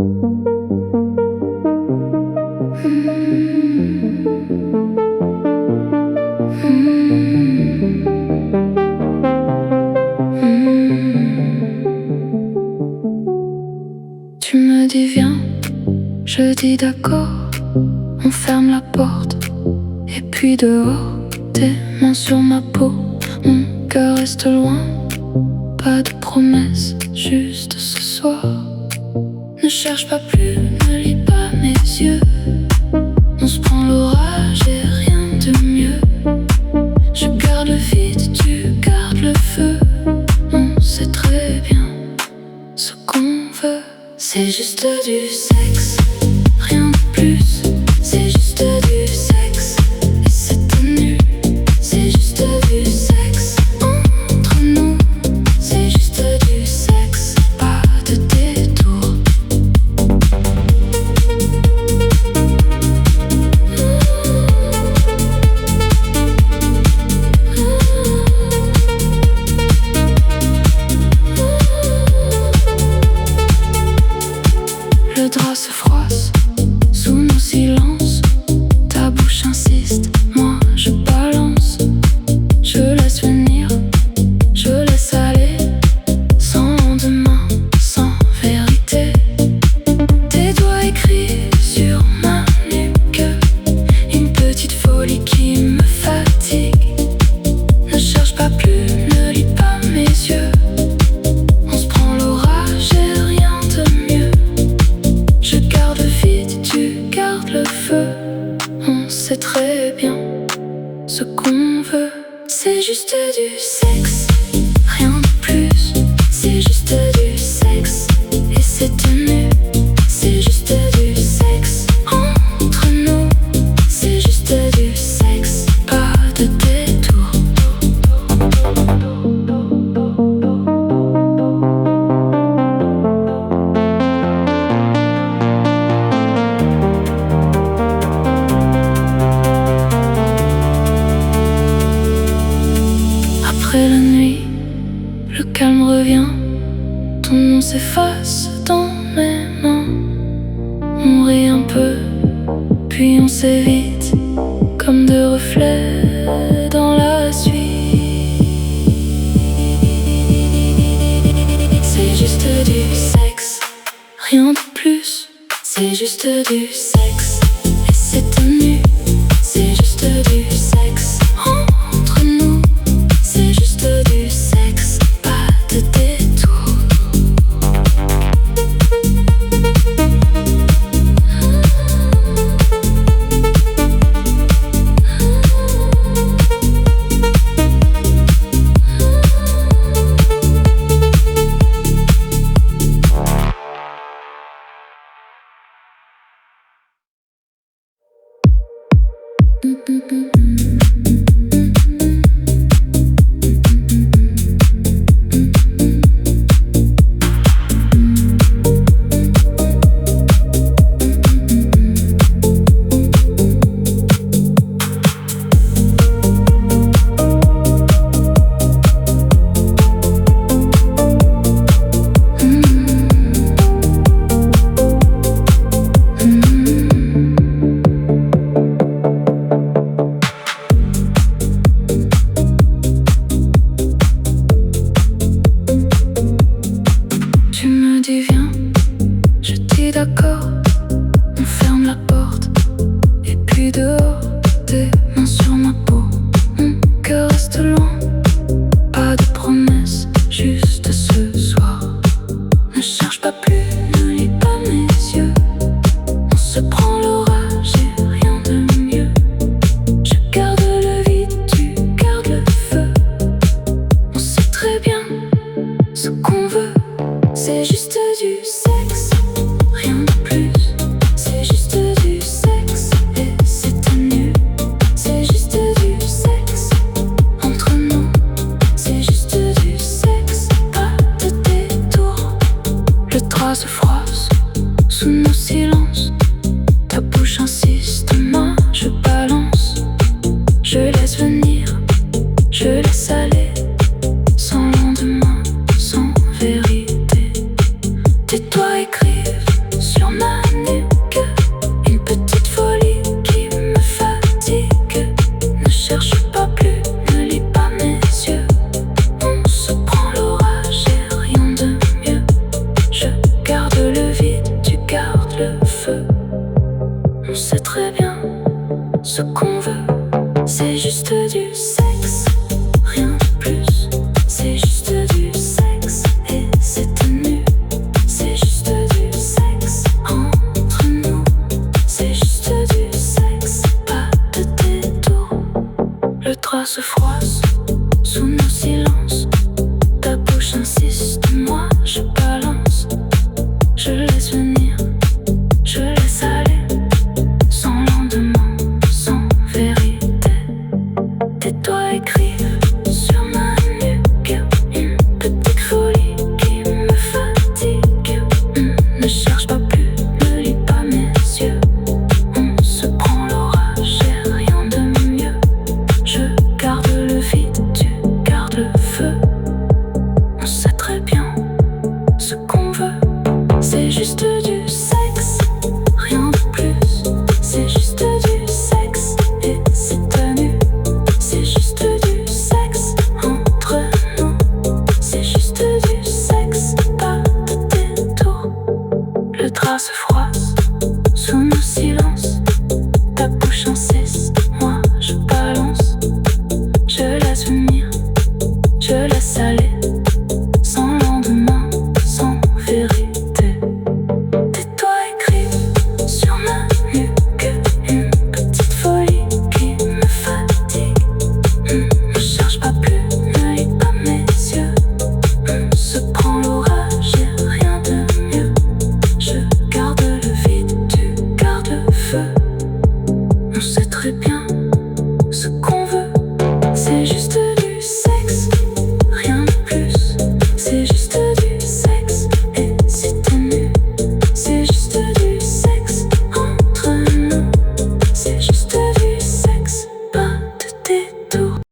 Tu me dis viens, je dis d'accord. On ferme la porte et puis dehors, tes mains sur ma peau. Mon cœur reste loin, pas de promesses, juste ce soir. Ne cherche pas plus, ne lis pas mes yeux. On se prend l'orage et rien de mieux. Je garde le vide, tu gardes le feu. On sait très bien ce qu'on veut. C'est juste du sexe, rien de plus. C'est juste du sexe et c'est nul. C'est juste du sexe entre nous. C'est juste du sexe, pas de détour. Le drap se froisse sous nos silences. Ta bouche insiste, moi je balance. Je laisse venir, je laisse aller. Sans lendemain, sans vérité. Tes doigts écrits sur ma nuque. Une petite folie qui me fatigue. Ne cherche pas plus, ne lis pas mes yeux. On se prend l'orage et rien de mieux. Je garde le vide, tu gardes le feu. On sait très bien ce qu'on veut. C'est juste du sexe, rien de plus. C'est juste du sexe et c'est tenu. C'est juste du sexe entre nous. C'est juste du sexe, pas de détour. Après la nuit, le calme revient. Ton nom s'efface dans mes mains. On rit un peu, puis on s'évite comme deux reflets dans la suite. C'est juste du sexe, rien de plus. C'est juste du sexe et c'est tenu. C'est juste du sexe entre nous. C'est juste du sexe, pas de détour. Tu me dis viens, je dis d'accord. On ferme la porte et puis dehors, tes mains sur ma peau. Mon cœur reste loin, pas de promesses, juste ce soir. Ne cherche pas plus, ne lis pas mes yeux. On se prend l'orage et rien de mieux. Je garde le vide, tu gardes le feu. On sait très bien ce qu'on veut. C'est juste du sexe, rien de plus. C'est juste du sexe et c'est tenu. C'est juste du sexe entre nous. C'est juste du sexe, pas de détour. Le drap se froisse sous nos silences. Ta bouche insiste, moi je balance. Je laisse venir, je laisse aller. Sans lendemain, sans vérité. Tes doigts écrivent sur bras se froissent sous nos silences. Ta bouche inceste, moi je balance. Je laisse venir, je laisse aller, sans lendemain, sans vérité. Tes doigts écrivent sur ma nuque une petite folie qui me fatigue. On cherche pas plus, ne lis pas mes yeux. On se prend l'orage et rien de mieux. Je garde le vide, tu gardes le feu. On sait très bien